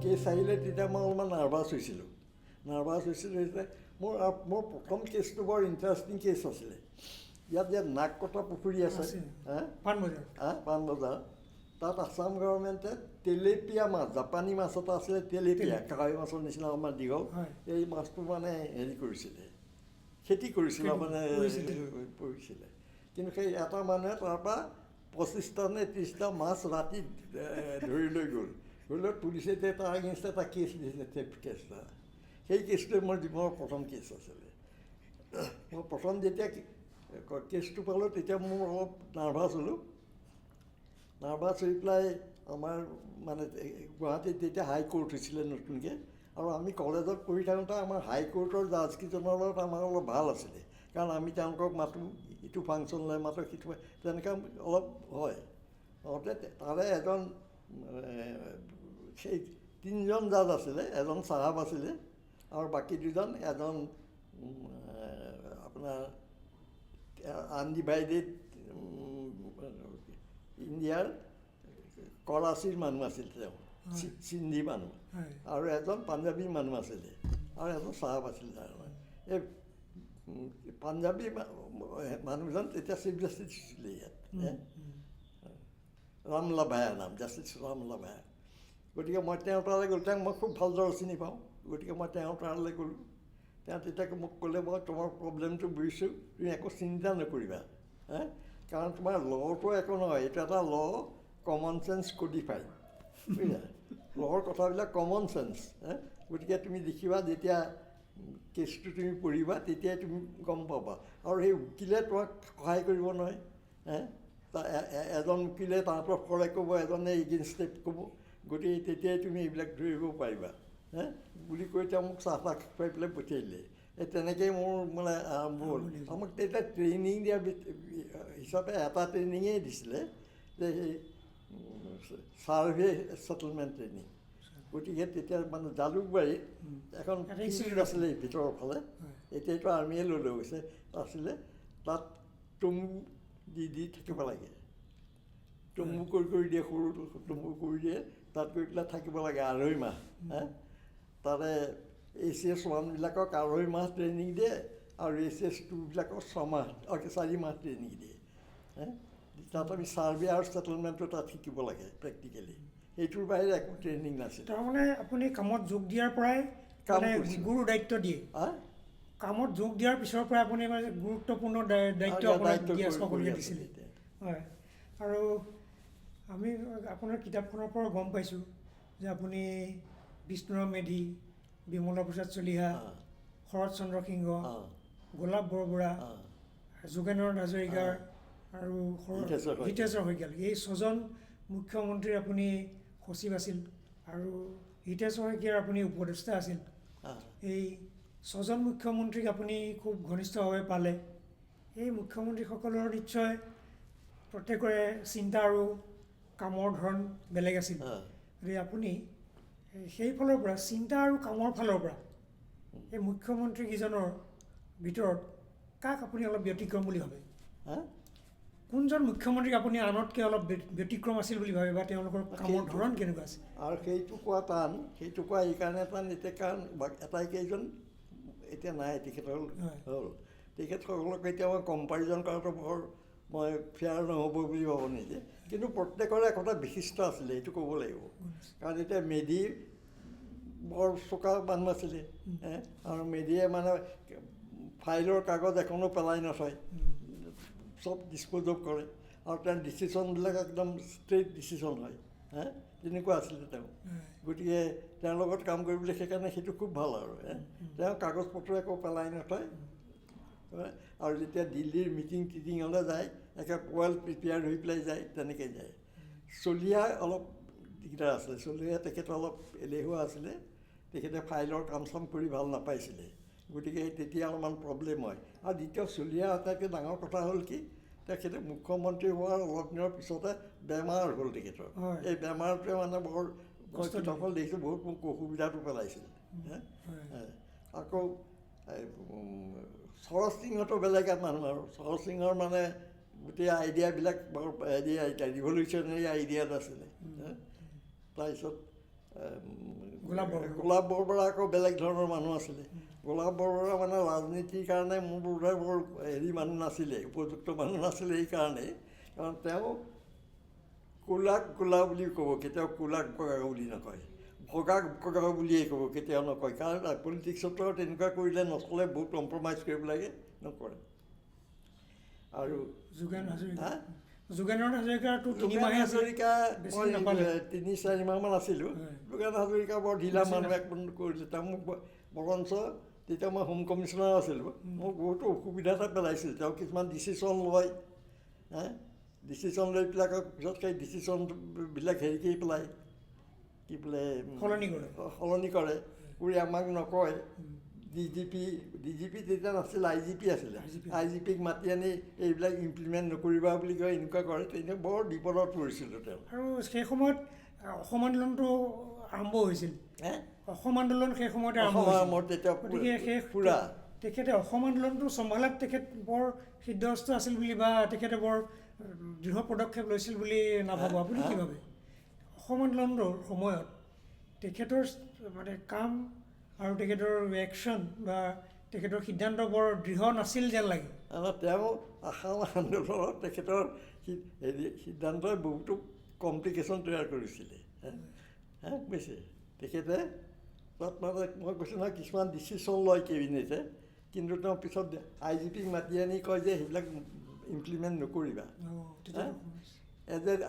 Cash আহিলে তেতিয়া মই অলপমান নাৰ্ভাছ হৈছিলোঁ যে মোৰ প্ৰথম কেছটো বৰ ইণ্টাৰেষ্টিং কেছ আছিলে। ইয়াত নাক কটা পুখুৰী আছে পাণবজাৰ, তাত আছাম গভৰ্ণমেণ্টে তেলেপিয়া মাছ, জাপানী মাছ এটা আছিলে তেলেপিয়া, কাৱৈ মাছৰ নিচিনা আমাৰ দীঘল, এই মাছটো মানে হেৰি কৰিছিলে, খেতি কৰিছিলে মানে কৰিছিলে। কিন্তু সেই এটা মানুহে তাৰপৰা 25টা নে 30টা মাছ ৰাতি ধৰি লৈ গ'ল। পুলিচে তাৰ এগেইনষ্ট এটা কেছ দিছিলে, থেফ্ট কেছ এটা। সেই কেছটোৱে মোৰ জীৱনৰ প্ৰথম কেছ আছিলে। মই প্ৰথম যেতিয়া কেছটো পালোঁ তেতিয়া মোৰ অলপ নাৰ্ভাছ হ'লোঁ। নাৰ্ভাছ হৈ পেলাই আমাৰ মানে গুৱাহাটীত তেতিয়া হাই কোৰ্ট হৈছিলে নতুনকৈ, আৰু আমি কলেজত পঢ়ি থাকোঁতে আমাৰ হাই কোৰ্টৰ জাজকেইজনৰ লগত আমাৰ অলপ ভাল আছিলে, কাৰণ আমি তেওঁলোকক মাতোঁ, ইটো ফাংচনলৈ মাতোঁ, সিটো তেনেকৈ অলপ হয়। তাৰে এজন সেই 3জন জাজ আছিলে, এজন চাহাব আছিলে আৰু বাকী 2জন, এজন আপোনাৰ আনডিভাইডেড ইণ্ডিয়াৰ কৰাচীৰ মানুহ আছিল, তেওঁ সিন্ধি মানুহ, আৰু এজন পাঞ্জাবী মানুহ আছিলে, আৰু এজন চাহাব আছিলে। এই পাঞ্জাবী মানুহজন তেতিয়া চিফ জাষ্টিছ হৈছিলে ইয়াত, ৰামলাভায়া নাম, জাষ্টিছ ৰামলাভায়া। গতিকে মই তেওঁৰ তালৈ গ'লোঁ, তেওঁক মই খুব ভালদৰে চিনি পাওঁ, গতিকে মই তেওঁৰ তালৈ গ'লোঁ। তেওঁ তেতিয়া মোক ক'লে, মই তোমাৰ প্ৰব্লেমটো বুজিছোঁ, তুমি একো চিন্তা নকৰিবা, কাৰণ তোমাৰ ল'টো একো নহয়, এইটো এটা ল' কমন চেন্স ক'ডিফাইড, বুজিছা, ল'ৰ কথাবিলাক কমন চেন্স। গতিকে তুমি দেখিবা, যেতিয়া কেছটো তুমি পঢ়িবা তেতিয়াই তুমি গম পাবা। আৰু সেই উকিলে তোমাক সহায় কৰিব নহয়, এজন উকিলে তাহাঁতৰ ফৰে ক'ব, এজনে এগেইনষ্টে ক'ব, গতিকে তেতিয়াই তুমি এইবিলাক ধৰিব পাৰিবা বুলি কৈ তেওঁ মোক চাহ খুৱাই পেলাই পঠিয়াই দিলে। তেনেকেই মোৰ মানে আৰম্ভ হ'ল। আমাক তেতিয়া ট্ৰেইনিং দিয়া হিচাপে এটা ট্ৰেইনিঙেই দিছিলে, যে সেই ছাৰ্ভে ছেটেলমেণ্ট ট্ৰেইনিং। গতিকে তেতিয়া মানে জালুকবাৰীত এখন ফিল্ড আছিলে ভিতৰৰ ফালে, এতিয়াতো আৰ্মিয়ে লৈ লৈ গৈছে, আছিলে, তাত তম্বু দি থাকিব লাগে, তম্বু কৰি দিয়ে, সৰু তম্বু কৰি দিয়ে, তাত গৈ পেলাই থাকিব লাগে 2.5 মাহ। তাৰে ACS 1বিলাকক 2.5 মাহ ট্ৰেইনিং দিয়ে, আৰু ACS 2বিলাকক 4 মাহ ট্ৰেইনিং দিয়ে। তাত আমি ছাৰ্ভে আৰু ছেটেলমেণ্টটো তাত শিকিব লাগে প্ৰেক্টিকেলি, সেইটোৰ বাহিৰে একো ট্ৰেইনিং নাছিল। তাৰমানে আপুনি কামত যোগ দিয়াৰ পৰাই গুৰু দায়িত্ব দিয়ে, কামত যোগ দিয়াৰ পিছৰ পৰাই আপুনি মানে গুৰুত্বপূৰ্ণ দায়িত্ব আপোনাক সকলোকে দিছিলে। হয়, আৰু আমি আপোনাৰ কিতাপখনৰ পৰা গম পাইছোঁ যে আপুনি বিষ্ণুৰাম মেধি, বিমলা প্ৰসাদ চলিহা, শৰৎ চন্দ্ৰ সিংহ, গোলাপ বৰবৰা, যোগেন্দ্ৰ নাথ হাজৰিকাৰ আৰু হিতেশ্বৰ শইকীয়া, এই 6জন মুখ্যমন্ত্ৰীৰ আপুনি সচিব আছিল, আৰু হিতেশ্বৰ শইকীয়াৰ আপুনি উপদেষ্টা আছিল। এই 6জন মুখ্যমন্ত্ৰীক আপুনি খুব ঘনিষ্ঠভাৱে পালে। এই মুখ্যমন্ত্ৰীসকলৰ নিশ্চয় প্ৰত্যেকৰে চিন্তা আৰু কামৰ ধৰণ বেলেগ আছিল। গতিকে আপুনি সেই ফালৰ পৰা, চিন্তা আৰু কামৰ ফালৰ পৰা, এই মুখ্যমন্ত্ৰীকেইজনৰ ভিতৰত কাক আপুনি অলপ ব্যতিক্ৰম বুলি ভাবে? কোনজন মুখ্যমন্ত্ৰীক আপুনি আনতকৈ অলপ ব্যতিক্ৰম আছিল বুলি ভাবে, বা তেওঁলোকৰ কামৰ ধৰণ কেনেকুৱা আছিল? আৰু সেইটো কোৱা টান, সেইটো কোৱা এইকাৰণে টান, এতিয়া কাৰণ আটাইকেইজন এতিয়া নাই, তেখেতসকল হ'ল, তেখেতসকলক এতিয়া মই কম্পেৰিজন কৰাটো বৰ মই ফেয়াৰ নহ'ব বুলি ভাবোঁ নিজে। কিন্তু প্ৰত্যেকৰে একোটা বিশিষ্ট আছিলে, এইটো ক'ব লাগিব। কাৰণ এতিয়া মেধি বৰ চোকা মানুহ আছিলে, আৰু মেধিয়ে মানে ফাইলৰ কাগজ এখনো পেলাই নথয়, চব ডিছপ'জ অফ কৰে, আৰু তেওঁৰ ডিচিশ্যনবিলাক একদম ষ্ট্ৰেইট ডিচিশ্যন হয়, তেনেকুৱা আছিলে তেওঁ। গতিকে তেওঁৰ লগত কাম কৰিবলৈ সেইকাৰণে সেইটো খুব ভাল। আৰু তেওঁ কাগজ পত্ৰ একো পেলাই নথয়, আৰু যেতিয়া দিল্লীৰ মিটিং টিটিঙলৈ যায়, একে ৱেল প্ৰিপেয়াৰ্ড হৈ পেলাই যায়, তেনেকৈ যায়। চলিহা অলপ দিগদাৰ আছিলে, চলিহা তেখেত অলপ এলেহুৱা আছিলে, তেখেতে ফাইলৰ কাম চাম কৰি ভাল নাপাইছিলে, গতিকে তেতিয়া অলপমান প্ৰব্লেম হয়। আৰু দ্বিতীয় চলিহা আটাইতকৈ ডাঙৰ কথা হ'ল কি, তেখেতে মুখ্যমন্ত্ৰী হোৱাৰ অলপ দিনৰ পিছতে বেমাৰ হ'ল তেখেতৰ। এই বেমাৰটোৱে মানে বৰ কিতাপখন দেখিছোঁ, বহুত মোক অসুবিধাটো পেলাইছিল। আকৌ শৰৎ সিংহতো বেলেগ মানুহ, আৰু শৰৎ সিংহৰ মানে গোটেই আইডিয়াবিলাক বৰ ৰিভলিউচনেৰী আইডিয়াত আছিলে। তাৰপিছত গোলাপ বৰবৰা আকৌ বেলেগ ধৰণৰ মানুহ আছিলে। গোলাপ বৰবৰা মানে ৰাজনীতিৰ কাৰণে মোৰ বোধহয় বৰ হেৰি মানুহ নাছিলে, উপযুক্ত মানুহ নাছিলে এইকাৰণেই, কাৰণ তেওঁ ক'লাক ক'লা বুলি ক'ব, কেতিয়াও ক'লাক বগা বুলি নকয়, বগাক বগা বুলিয়েই ক'ব, কেতিয়াও নকয়। কাৰণ পলিটিক্সতো তেনেকুৱা কৰিলে নচলে, বহুত কম্প্ৰমাইজ কৰিব লাগে, নকৰে। আৰু যোগেন হাজৰিকাৰতো হাজৰিকা মই ৩-৪ মাহমান আছিলোঁ। যোগেন হাজৰিকা বৰ ঢিলা মানুহ এক কৰিলে। তেওঁ মোক বৰঞ্চ তেতিয়া মই হোম কমিশ্যনাৰ আছিলোঁ, মোক বহুতো অসুবিধাতে পেলাইছিল। তেওঁ কিছুমান ডিচিশ্যন লয়, ডিচিশ্যন লৈ পেলাই আকৌ পিছত সেই ডিচিশ্যনবিলাক হেৰি কৰি পেলাই কি বোলে সলনি কৰে, কৰি আমাক নকয়। DGP তেতিয়া নাছিল, IGP আছিলে। IGPক মাতি আনি এইবিলাক ইমপ্লিমেণ্ট নকৰিবা বুলি কয়, এনেকুৱা কৰে। তেতিয়া বৰ বিপদত পৰিছিলোঁ তেওঁ। আৰু সেই সময়ত অসম আন্দোলনটো আৰম্ভ হৈছিল, অসম আন্দোলন সেই সময়তে আৰম্ভ হৈছিল। গতিকে তেখেতে অসম আন্দোলনটো চম্ভালাত তেখেত বৰ সিদ্ধহস্ত আছিল বুলি বা তেখেতে বৰ দৃঢ় পদক্ষেপ লৈছিল বুলি নাভাবোঁ। আপুনি কি ভাবে? অসম আন্দোলনৰ সময়ত তেখেতৰ মানে কাম আৰু তেখেতৰ একশ্যন বা তেখেতৰ সিদ্ধান্ত বৰ দৃঢ় নাছিল যেন লাগে। তেওঁ অসম আন্দোলনত তেখেতৰ হেৰি সিদ্ধান্তই বহুতো কমপ্লিকেশ্যন তৈয়াৰ কৰিছিলে, বুজিছে। তেখেতে তাত মানে মই কৈছোঁ নহয়, কিছুমান ডিচিশ্যন লয় কেবিনেটে, কিন্তু তেওঁ পিছত IGPক মাতি আনি কয় যে সেইবিলাক ইমপ্লিমেণ্ট নকৰিবা।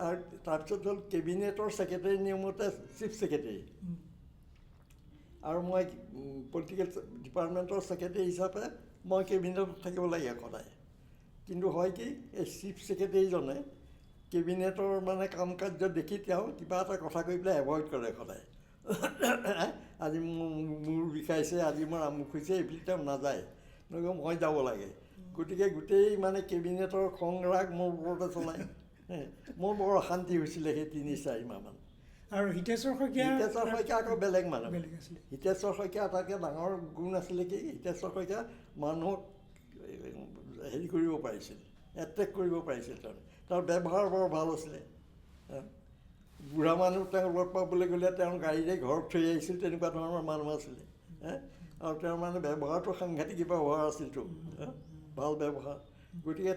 আৰু তাৰপিছত হ'ল কেবিনেটৰ ছেক্ৰেটাৰী নিয়মতে চিফ ছেক্ৰেটাৰী, আৰু মই পলিটিকেল ডিপাৰ্টমেণ্টৰ ছেক্ৰেটাৰী হিচাপে মই কেবিনেটত থাকিব লাগে সদায়। কিন্তু হয় কি, এই চিফ ছেক্ৰেটাৰীজনে কেবিনেটৰ মানে কাম কাৰ্য দেখি তেওঁ কিবা এটা কথা কৈ পেলাই এভইড কৰে সদায়। আজি মোৰ বিষাইছে, আজি মোৰ আমুক হৈছে, এইবুলি তেওঁ নাযায়, মই যাব লাগে। গতিকে গোটেই মানে কেবিনেটৰ খং ৰাগ মোৰ ওপৰতে চলায়। মোৰ বৰ অশান্তি হৈছিলে সেই 3-4 মাহমান। আৰু হিতেশ্বৰ শইকীয়া আকৌ বেলেগ মানুহ। হিতেশ্বৰ শইকীয়া আটাইতকৈ ডাঙৰ গুণ আছিলে কি, হিতেশ্বৰ শইকীয়া মানুহক হেৰি কৰিব পাৰিছিল, এট্ৰেক্ট কৰিব পাৰিছিল। তাৰ ব্যৱহাৰ বৰ ভাল আছিলে। বুঢ়া মানুহ তেওঁ লগ পাবলৈ গ'লে তেওঁৰ গাড়ীৰে ঘৰত থৈ আহিছিল, তেনেকুৱা ধৰণৰ মানুহ আছিলে। আৰু তেওঁৰ মানে ব্যৱহাৰটো সাংঘাতিক ব্যৱহাৰ আছিলতো, ভাল ব্যৱহাৰ। গতিকে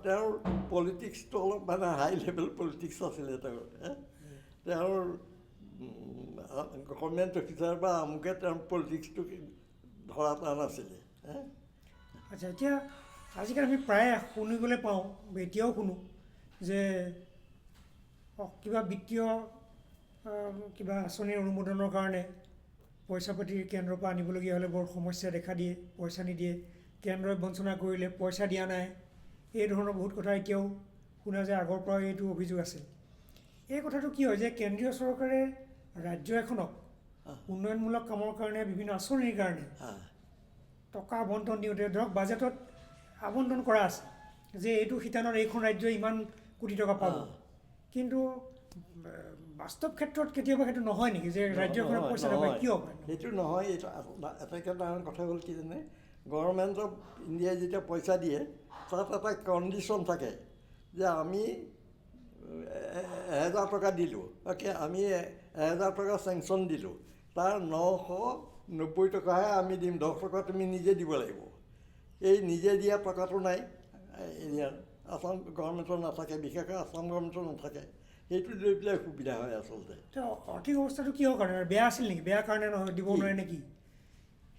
তেওঁৰ পলিটিক্সটো অলপ মানে হাই লেভেল পলিটিক্স আছিলে তেওঁৰ। তেওঁৰ গভৰ্ণমেণ্ট অফিচাৰ বা আমুকে তেওঁৰ পলিটিক্সটো ধৰা টান আছিলে। আচ্ছা, এতিয়া আজিকালি আমি প্ৰায় শুনিবলৈ পাওঁ, এতিয়াও শুনো যে কিবা বিত্তীয় কিবা আঁচনিৰ অনুমোদনৰ কাৰণে পইচা পাতি কেন্দ্ৰৰ পৰা আনিবলগীয়া হ'লে বৰ সমস্যা দেখা দিয়ে, পইচা নিদিয়ে, কেন্দ্ৰই বঞ্চনা কৰিলে পইচা দিয়া নাই, এই ধৰণৰ বহুত কথা এতিয়াও শুনা যায়। আগৰ পৰা এইটো অভিযোগ আছিল। এই কথাটো কি হয় যে কেন্দ্ৰীয় চৰকাৰে ৰাজ্য এখনক উন্নয়নমূলক কামৰ কাৰণে বিভিন্ন আঁচনিৰ কাৰণে টকা আবণ্টন দিওঁতে ধৰক বাজেটত আবণ্টন কৰা আছে যে এইটো শিতানত এইখন ৰাজ্যই ইমান কোটি টকা পাব, কিন্তু বাস্তৱ ক্ষেত্ৰত কেতিয়াবা সেইটো নহয় নেকি যে ৰাজ্যখনত পইচা নাপায়? কিয়? সেইটো নহয়। এইটো আটাইতকৈ ডাঙৰ কথা হ'ল কি জানে, গভৰ্ণমেণ্ট অফ ইণ্ডিয়াই যেতিয়া পইচা দিয়ে তাত এটা কণ্ডিশ্যন থাকে যে আমি 1000 টকা দিলোঁ, আমি 1000 টকা চেংচন দিলোঁ, তাৰ 990 টকাহে আমি দিম, 10 টকা তুমি নিজে দিব লাগিব। এই নিজে দিয়া টকাটো নাই, আসাম গভৰ্ণমেণ্টৰ নাথাকে, বিশেষকৈ আসাম গভৰ্ণমেণ্টৰ নাথাকে। সেইটো লৈ পেলাই সুবিধা হয় আচলতে। আৰ্থিক অৱস্থাটো কিহৰ কাৰণে বেয়া আছিল নেকি? বেয়া কাৰণে নহয়, দিব নোৱাৰে নেকি?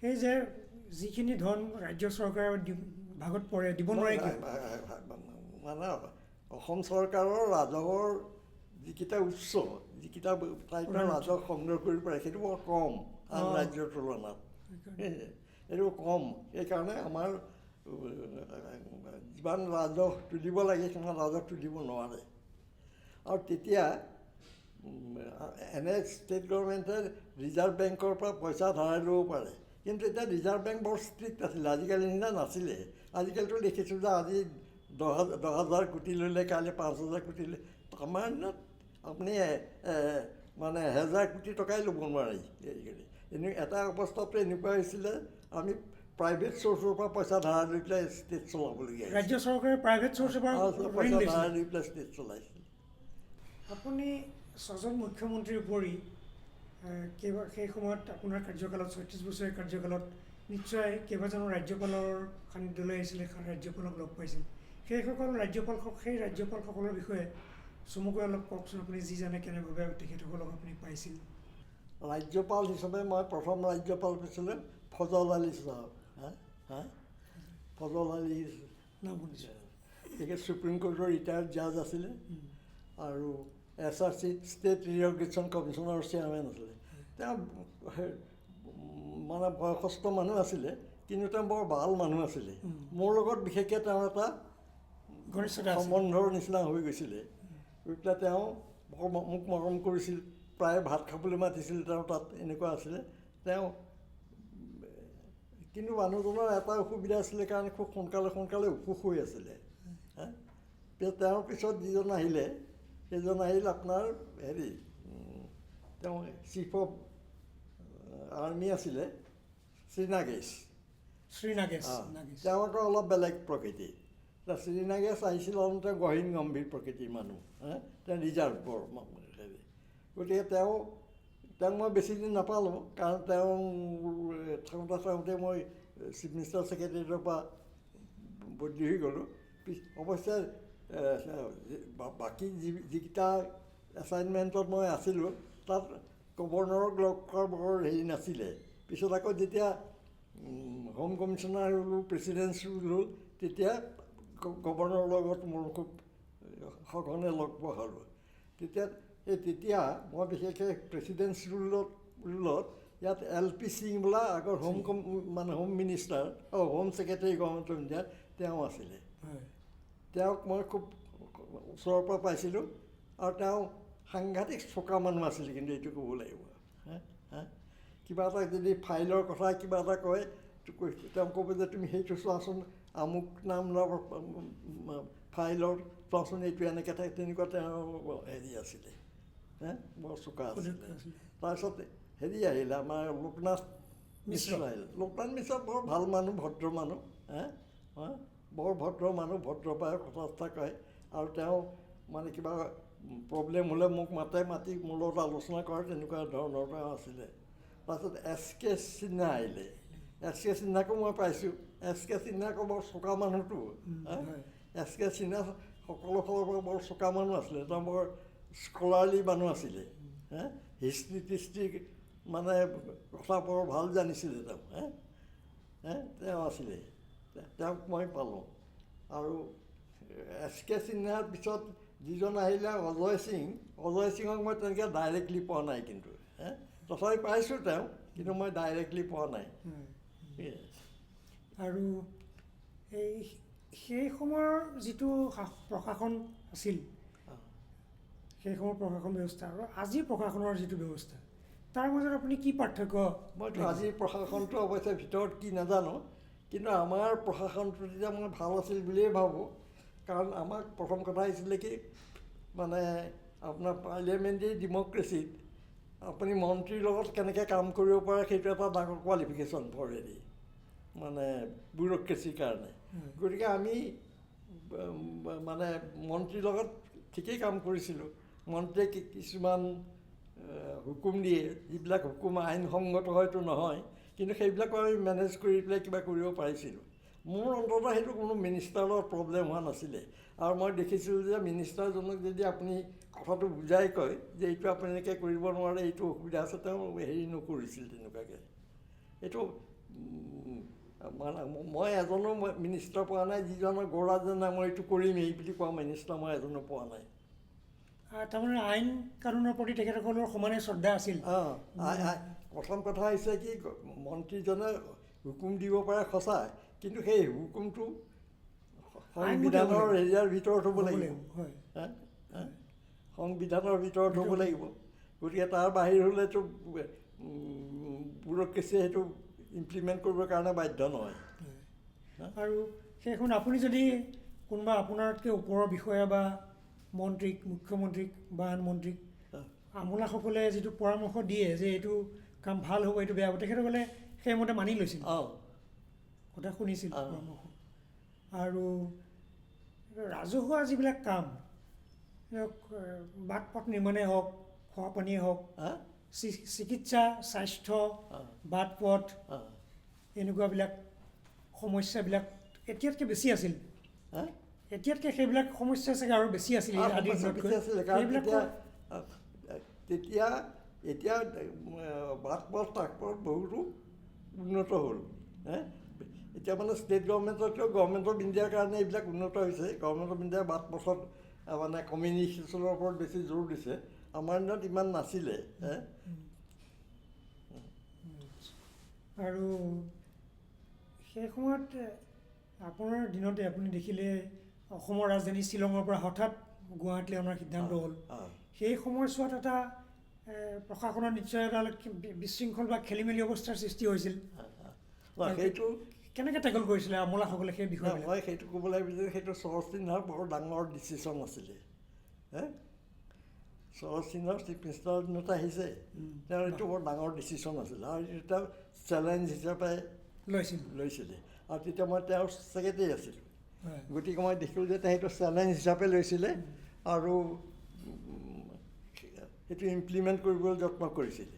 সেই যে যিখিনি ধন ৰাজ্য চৰকাৰৰ ভাগত পৰে দিব নোৱাৰে কি? মানে অসম চৰকাৰৰ ৰাজহৰ যিকেইটা উৎস, যিকেইটা টাইপৰ ৰাজহ সংগ্ৰহ কৰিব পাৰে, সেইটো বৰ কম আন ৰাজ্যৰ তুলনাত। এইটো কম। সেইকাৰণে আমাৰ যিমান ৰাজহ তুলিব লাগে সিমান ৰাজহ তুলিব নোৱাৰে। আৰু তেতিয়া এনে ষ্টেট গভৰ্ণমেণ্টে ৰিজাৰ্ভ বেংকৰ পৰা পইচা ধাৰাই ল'ব পাৰে, কিন্তু এতিয়া ৰিজাৰ্ভ বেংক বৰ ষ্ট্ৰিক্ট আছিলে, আজিকালি নিচিনা নাছিলে। আজিকালিতো দেখিছোঁ যে আজি 10,000 কোটি ল'লে, কাইলৈ 5,000 কোটি ল'লে। আমাৰ দিনত আপুনি মানে 1000 কোটি টকাই ল'ব নোৱাৰি। এটা অৱস্থাতো এনেকুৱা হৈছিলে আমি প্ৰাইভেট চ'ৰ্চৰ পৰা পইচা ধাৰাই লৈ পেলাই ষ্টেট চলাবলগীয়া হৈছিল। ৰাজ্য চৰকাৰে প্ৰাইভেট চ'ৰ্চৰ পৰা পইচা ধাৰাই লৈ পেলাই ষ্টেট চলাইছিল। আপুনি 6জন মুখ্যমন্ত্ৰীৰ উপৰি সেই সময়ত আপোনাৰ কাৰ্যকালত ৩৬ বছৰীয়া কাৰ্যকালত নিশ্চয় কেইবাজনো ৰাজ্যপালৰ সান্নিধ্যলৈ আহিছিলে, ৰাজ্যপালক লগ পাইছিল। সেই ৰাজ্যপালসকলৰ বিষয়ে চমুকৈ অলপ কওকচোন, আপুনি যি জানে কেনেভাৱে তেখেতসকলক আপুনি পাইছিল। ৰাজ্যপাল হিচাপে মই প্ৰথম ৰাজ্যপাল পাইছিলোঁ ফজল আলী চাহাব। ফজল আলী নাম শুনিছোঁ। তেখেত সুপ্ৰিম কোৰ্টৰ ৰিটায়াৰ্ড জাজ আছিলে আৰু SRC ষ্টেট ৰিঅগ্ৰেশ্যন কমিশ্যনৰ চেয়াৰমেন আছিলে। তেওঁ মানে বয়সস্থ মানুহ আছিলে, কিন্তু তেওঁ বৰ ভাল মানুহ আছিলে। মোৰ লগত বিশেষকৈ তেওঁ এটা সম্বন্ধৰ নিচিনা হৈ গৈছিলে। গৈ পেলাই তেওঁ মোক মৰম কৰিছিল, প্ৰায় ভাত খাবলৈ মাতিছিল, তেওঁ তাত এনেকুৱা আছিলে। তেওঁ কিন্তু মানুহজনৰ এটা অসুবিধা আছিলে কাৰণে খুব সোনকালে অসুখ হৈ আছিলে। তেওঁৰ পিছত যিজন আহিলে সেইজন আহিল আপোনাৰ তেওঁ চিফ অফ আৰ্মি আছিলে শ্ৰীনাগেশ। তেওঁ আকৌ অলপ বেলেগ প্ৰকৃতিৰ। শ্ৰীনাগেশ আহিছিল তেওঁ গহীন গম্ভীৰ প্ৰকৃতিৰ মানুহ। তেওঁ ৰিজাৰ্ভৰ গতিকে তেওঁক মই বেছিদিন নাপালোঁ, কাৰণ তেওঁ থাকোঁতে মই চিফ মিনিষ্টাৰ ছেক্ৰেটেৰিয়েটৰ পৰা বদলি হৈ গ'লোঁ। অৱশ্যে বাকী যিকেইটা এছাইনমেণ্টত মই আছিলোঁ তাত গভৰ্ণৰক লগ কৰাৰ বৰ হেৰি নাছিলে। পিছত আকৌ যেতিয়া হোম কমিশ্যনাৰ হ'লোঁ, প্ৰেচিডেঞ্চি হ'ল, তেতিয়া গভৰ্ণৰৰ লগত মোৰ খুব সঘনে লগ পোৱা হ'লোঁ। তেতিয়া মই বিশেষকৈ প্ৰেচিডেঞ্চি ৰুলত ইয়াত LP সিং বোলা আগৰ home minister home secretary government of ইণ্ডিয়াৰ তেওঁ আছিলে। তেওঁক মই খুব ওচৰৰ পৰা পাইছিলোঁ আৰু তেওঁ সাংঘাতিক চোকা মানুহ আছিলে, কিন্তু এইটো ক'ব লাগিব। কিবা এটা যদি ফাইলৰ কথা কিবা এটা কয়, তেওঁ ক'ব যে তুমি সেইটো চোৱাচোন, আমুক নাম লোৱা ফাইলৰ চোৱাচোন, এইটো এনেকৈ থাকে, তেনেকুৱা তেওঁ হেৰি আছিলে, বৰ চোকা আছিলে। তাৰপিছত আহিলে আমাৰ লোকনাথ মিশ্ৰ আহিলে। লোকনাথ মিশ্ৰ বৰ ভাল মানুহ, ভদ্ৰ মানুহ, বৰ ভদ্ৰ মানুহ, ভদ্ৰপায়, কথা চথা কয়। আৰু তেওঁ মানে কিবা প্ৰব্লেম হ'লে মোক মাতি মোৰ লগত আলোচনা কৰে, তেনেকুৱা ধৰণৰ তেওঁ আছিলে। তাৰপিছত SK সিনহা আহিলে। SK সিনহাকো মই পাইছোঁ। SK সিনহা আকৌ বৰ চোকা মানুহটো। SK সিনহা সকলো ফালৰ পৰা বৰ চোকা মানুহ আছিলে। তেওঁ বৰ স্কলাৰলি মানুহ আছিলে। হিষ্ট্ৰী মানে কথা বৰ ভাল জানিছিলে তেওঁ। তেওঁ আছিলে, তেওঁক মই পালোঁ। আৰু SK সিনহাৰ পিছত যিজন আহিলে অজয় সিঙক মই তেনেকৈ ডাইৰেক্টলি পোৱা নাই, কিন্তু তথাপি পাইছোঁ তেওঁ, কিন্তু মই ডাইৰেক্টলি পোৱা নাই। আৰু সেই সময়ৰ যিটো প্ৰশাসন আছিল, সেই সময়ৰ প্ৰশাসন ব্যৱস্থা আৰু আজিৰ প্ৰশাসনৰ যিটো ব্যৱস্থা, তাৰ মাজত আপুনি কি পাৰ্থক্য? মইতো আজিৰ প্ৰশাসনটো অৱশ্যে ভিতৰত কি নাজানো, কিন্তু আমাৰ প্ৰশাসনটো তেতিয়া মই ভাল আছিল বুলিয়েই ভাবোঁ। কাৰণ আমাক প্ৰথম কথা হৈছিলে কি, মানে আপোনাৰ পাৰ্লিয়ামেণ্টাৰী ডেম'ক্ৰেচিত আপুনি মন্ত্ৰীৰ লগত কেনেকৈ কাম কৰিব পাৰে, সেইটো এটা ডাঙৰ কোৱালিফিকেশ্যন ফৰ হেৰি মানে ব্যুৰ'ক্ৰেচিৰ কাৰণে। গতিকে আমি মানে মন্ত্ৰীৰ লগত ঠিকেই কাম কৰিছিলোঁ। মন্ত্ৰীয়ে কিছুমান হুকুম দিয়ে, যিবিলাক হুকুম আইনসংগত হয়তো নহয়, কিন্তু সেইবিলাকো আমি মেনেজ কৰি পেলাই কিবা কৰিব পাৰিছিলোঁ। মোৰ অন্ততঃ সেইটো কোনো মিনিষ্টাৰৰ লগত প্ৰব্লেম হোৱা নাছিলে। আৰু মই দেখিছিলোঁ যে মিনিষ্টাৰজনক যদি আপুনি কথাটো বুজাই কয় যে এইটো আপুনি এনেকৈ কৰিব নোৱাৰে, এইটো অসুবিধা আছে, তেওঁ হেৰি নকৰিছিল তেনেকুৱাকৈ। এইটো মানে মই এজনো মিনিষ্টাৰ পোৱা নাই যিজনৰ গৌৰৱ যে নাই মই এইটো কৰিমেই বুলি কোৱা মিনিষ্টাৰ মই এজনো পোৱা নাই। তাৰমানে আইন কানুনৰ প্ৰতি তেখেতসকলৰ সমানে শ্ৰদ্ধা আছিল। প্ৰথম কথা হৈছে কি, মন্ত্ৰীজনে হুকুম দিব পাৰে সঁচা, কিন্তু সেই হুকুমটো সংবিধানৰ এৰিয়াৰ ভিতৰত হ'ব লাগিব। সংবিধানৰ ভিতৰত হ'ব লাগিব। গতিকে তাৰ বাহিৰ হ'লেতো ব্যুৰ'ক্ৰেচিয়ে সেইটো ইমপ্লিমেণ্ট কৰিবৰ কাৰণে বাধ্য নহয়। আৰু সেইখন আপুনি যদি কোনোবা আপোনাতকৈ ওপৰৰ বিষয়া বা মন্ত্ৰীক, মুখ্যমন্ত্ৰীক বা আন মন্ত্ৰীক আমোলাসকলে যিটো পৰামৰ্শ দিয়ে যে এইটো কাম ভাল হ'ব, এইটো বেয়া হ'ব, তেখেতসকলে সেইমতে মানি লৈছিল, কথা শুনিছিল পৰামৰ্শ। আৰু ৰাজহুৱা যিবিলাক কাম, বাট পথ নিৰ্মাণেই হওক, খোৱা পানীয়ে হওক, চিকিৎসা, স্বাস্থ্য, বাট পথ এনেকুৱাবিলাক সমস্যাবিলাক এতিয়াতকৈ বেছি আছিল। এতিয়াতকৈ সেইবিলাক সমস্যা চাগে আৰু বেছি আছিল আদিৰ দিনতকৈ। তেতিয়া এতিয়া বাট পথ তাকপথ বহুতো উন্নত হ'ল। এতিয়া মানে ষ্টেট গভৰ্ণমেণ্টতকৈ গভৰ্ণমেণ্ট অফ ইণ্ডিয়াৰ কাৰণে এইবিলাক উন্নত হৈছে। গভৰ্ণমেণ্ট অফ ইণ্ডিয়াই বাট পথত মানে কমিউনিকেশ্যনৰ ওপৰত বেছি জোৰ দিছে। আমাৰ দিনত ইমান নাছিলে। আৰু সেই সময়ত আপোনাৰ দিনতে আপুনি দেখিলে অসমৰ ৰাজধানী শ্বিলঙৰ পৰা হঠাৎ গুৱাহাটীলৈ অনাৰ সিদ্ধান্ত হ'ল। সেই সময়ছোৱাত এটা প্ৰশাসনৰ নিশ্চয় এটা বিশৃংখল বা খেলি মেলি অৱস্থাৰ সৃষ্টি হৈছিল। সেইটো কেনেকৈ টেকল কৰিছিলে আমোলাসকলে সেই বিষয়ে? মই সেইটো ক'বলৈ বিচাৰিছোঁ, সেইটো সৰজ সিনহাৰ বৰ ডাঙৰ ডিচিশ্যন আছিলে। সৰজ সিনহাৰ চিফ মিনিষ্টাৰৰ দিনত আহিছে, তেওঁৰ এইটো বৰ ডাঙৰ ডিচিশ্যন আছিলে আৰু এইটো তেওঁ চেলেঞ্জ হিচাপে লৈছিলে। আৰু তেতিয়া মই তেওঁৰ ছেক্ৰেটাৰী আছিলোঁ, গতিকে মই দেখিলোঁ যে তেওঁ সেইটো চেলেঞ্জ হিচাপে লৈছিলে আৰু সেইটো ইমপ্লিমেণ্ট কৰিবলৈ যত্ন কৰিছিলে।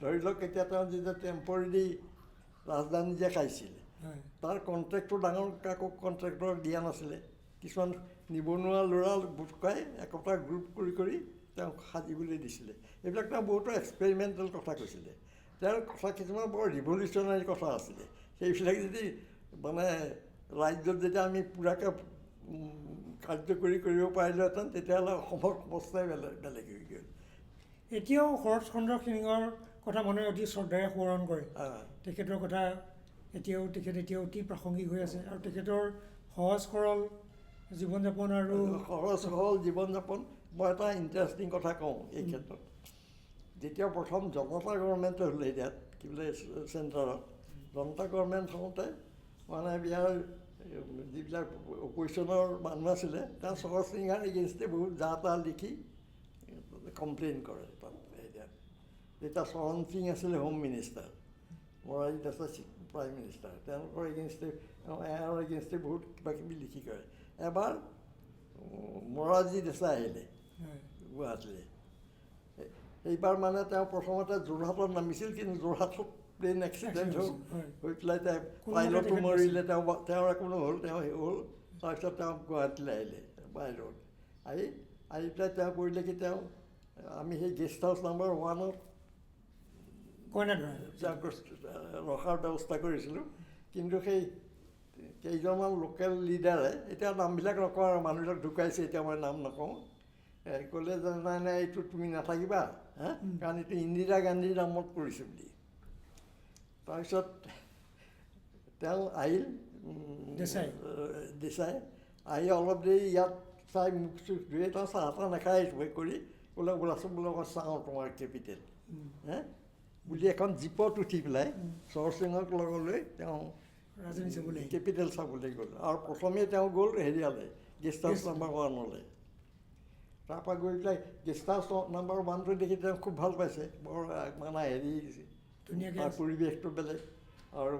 ধৰি লওক এতিয়া তেওঁ যেতিয়া টেম্পৰেৰী ৰাজধানী যে খাইছিলে, তাৰ কণ্ট্ৰেক্টটো ডাঙৰ কাকো কণ্ট্ৰেক্টৰ দিয়া নাছিলে। কিছুমান নিবনুৱা ল'ৰা গোট খুৱাই একোটা গ্ৰুপ কৰি কৰি তেওঁক সাজিবলৈ দিছিলে। এইবিলাক তেওঁ বহুতো এক্সপেৰিমেণ্টেল কথা কৈছিলে। তেওঁৰ কথা কিছুমান বৰ ৰিভলিউচনাৰী কথা আছিলে। সেইবিলাক যদি মানে ৰাজ্যত যেতিয়া আমি পূৰাকৈ কাৰ্যকৰী কৰিব পাৰিলোহেঁতেন, তেতিয়াহ'লে অসমৰ অৱস্থাই বেলেগ হৈ গ'ল। এতিয়াও শৰৎ চন্দ্ৰ সিংহৰ কথা মানুহে অতি শ্ৰদ্ধাৰে সোঁৱৰণ কৰে। তেখেতৰ কথা তেখেত এতিয়াও অতি প্ৰাসংগিক হৈ আছে আৰু তেখেতৰ সহজ সৰল জীৱন যাপন আৰু সহজ সৰল জীৱন যাপন। মই এটা ইণ্টাৰেষ্টিং কথা কওঁ এই ক্ষেত্ৰত। যেতিয়া প্ৰথম জনতা গভৰ্ণমেণ্ট হ'লে, এতিয়া কি বোলে চেণ্টাৰত জনতা গভৰ্ণমেণ্ট হওঁতে মানে ইয়াৰ যিবিলাক অপজিশ্যনৰ মানুহ আছিলে, তেওঁ সৰজ সিংহাৰ এগেইনষ্টে বহুত যা তা লিখি কমপ্লেইন কৰে তাত। যেতিয়া চৰণ সিং আছিলে home minister, Morarji Desai prime minister, তেওঁলোকৰ এগেইনষ্টে এওঁৰ এগেইনষ্টে বহুত কিবা কিবি লিখি কৰে। এবাৰ মৰাৰজী দেশাই আহিলে গুৱাহাটীলৈ। এইবাৰ মানে তেওঁ প্ৰথমতে যোৰহাটত নামিছিল, কিন্তু যোৰহাটত প্লেইন এক্সিডেণ্ট হৈ পেলাই তেওঁ পাইলটো মৰিলে, তেওঁৰ একো নহ'ল, তেওঁ হ'ল। তাৰপিছত তেওঁ গুৱাহাটীলৈ আহিলে বাহিৰত। আহি পেলাই তেওঁ কৰিলে কি, তেওঁ আমি সেই গেষ্ট হাউচ নাম্বাৰ 1ত ৰখাৰ ব্যৱস্থা কৰিছিলোঁ। কিন্তু সেই কেইজনমান লোকেল লিডাৰে, এতিয়া নামবিলাক নকওঁ আৰু মানুহবিলাক ঢুকাইছে, এতিয়া মই নাম নকওঁ, ক'লে যে নাই নাই এইটো তুমি নাথাকিবা, কাৰণ এইটো ইন্দিৰা গান্ধীৰ নামত কৰিছে বুলি। তাৰপিছত তেওঁ আহিল, দেশাই আহি অলপ দেৰি ইয়াত চাই মুখ চুখ ধুই তেওঁ চাহ তাহ নাখাই কৰি বোলে বোলাচোন বোলে মই চাওঁ তোমাৰ কেপিটেল বুলি এখন জীপত উঠি পেলাই সৰজ সিঙক লগলৈ তেওঁ কেপিটেল চাবলৈ গ'ল। আৰু প্ৰথমেই তেওঁ গ'ল হেৰিয়ালৈ, গেষ্ট হাউচ নাম্বাৰ 1লৈ। তাৰপৰা গৈ পেলাই গেষ্ট হাউচ নাম্বাৰ 1টো দেখি তেওঁ খুব ভাল পাইছে, বৰ মানে হেৰি তাৰ পৰিৱেশটো বেলেগ আৰু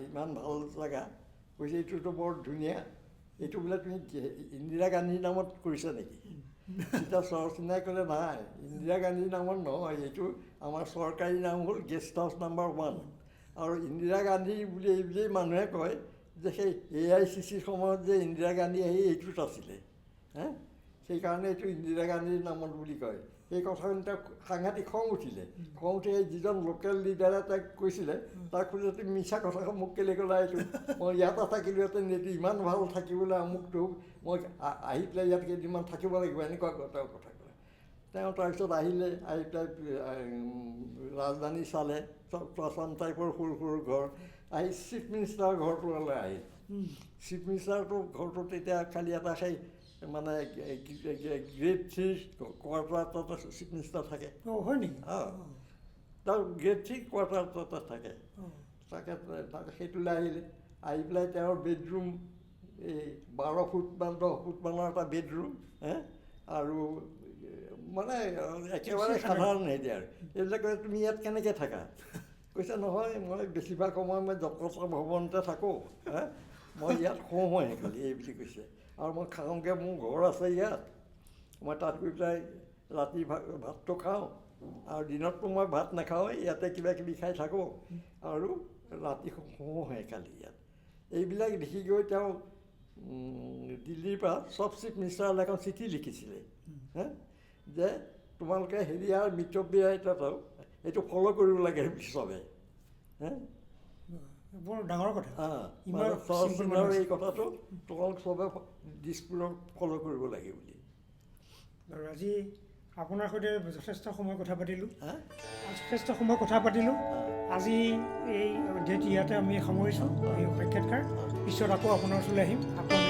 ইমান ভাল জেগা। কৈছে এইটোতো বৰ ধুনীয়া, এইটো বোলে তুমি ইন্দিৰা গান্ধীৰ নামত কৰিছা নেকি? তেতিয়া সৰজ সিঙাই ক'লে নাই, ইন্দিৰা গান্ধীৰ নামত নহয়, এইটো আমাৰ চৰকাৰী নাম হ'ল গেষ্ট হাউচ নাম্বাৰ 1। আৰু ইন্দিৰা গান্ধী বুলি এইবুলিয়েই মানুহে কয় যে সেই AICCৰ সময়ত যে ইন্দিৰা গান্ধী আহি এইটোত আছিলে, সেইকাৰণে এইটো ইন্দিৰা গান্ধীৰ নামত বুলি কয়। সেই কথাখিনি তেওঁক সাংঘাতিক খং উঠিলে। খং উঠি যিজন লোকেল লিডাৰে তাইক কৈছিলে, তাক সুধিলে তুমি মিছা কথা মোক কেলৈ ক'লা, এইটো মই ইয়াত থাকিলোহেঁতেন, এইটো ইমান ভাল থাকিবলৈ আমুকটো, মই আহি পেলাই ইয়াত কেইদিনমান থাকিব লাগিব, এনেকুৱা তেওঁ কথা ক'লে। তেওঁ তাৰপিছত আহিলে, আহি পেলাই ৰাজধানী চালে, আছাম টাইপৰ সৰু সৰু ঘৰ, আহি চিফ মিনিষ্টাৰৰ ঘৰটোলৈ আহিল। চিফ মিনিষ্টাৰটো ঘৰটো তেতিয়া খালি এটা সেই মানে গ্ৰেড 3 কোৱাৰ্টাৰ তাতে চিফ মিনিষ্টাৰ থাকে। হয় নেকি? তাৰ গ্ৰেড 3 কোৱাৰ্টাৰ তাতে থাকে। তাকে সেইটোলৈ আহিলে, আহি পেলাই তেওঁৰ বেডৰুম এই 12 ফুটমান 10 ফুটমানৰ এটা বেডৰুম, আৰু মানে একেবাৰে সাধাৰণ হেৰি আৰু। এইবিলাক কৈছে তুমি ইয়াত কেনেকৈ থাকা? কৈছে নহয় মই বেছিভাগ সময় মই জগতৰ ভৱনতে থাকোঁ, মই ইয়াত শুওঁ খালি, এই বুলি কৈছে। আৰু মই খাওঁগৈ, মোৰ ঘৰ আছে ইয়াত, মই তাত গৈ পেলাই ৰাতি ভাতটো খাওঁ, আৰু দিনততো মই ভাত নাখাওঁৱেই, ইয়াতে কিবা কিবি খাই থাকোঁ আৰু ৰাতি শুওঁহে কালি ইয়াত। এইবিলাক দেখি গৈ তেওঁ দিল্লীৰ পৰা চব চিফ মিনিষ্টাৰলৈ এখন চিঠি লিখিছিলে যে তোমালোকে হেৰিয়াৰ মিতব্যয়িতাটো এইটো ফ'ল' কৰিব লাগে চবে। বৰ ডাঙৰ কথা। চৰচিনৰ এই কথাটো তোমালোক চবে দিছপুৰত ফ'ল' কৰিব লাগে বুলি। আৰু আজি আপোনাৰ সৈতে যথেষ্ট সময় কথা পাতিলোঁ, আজি এই ইয়াতে আমি সামৰিছোঁ এই সাক্ষাৎকাৰ। পিছত আকৌ আপোনাৰ ওচৰলৈ আহিম, আকৌ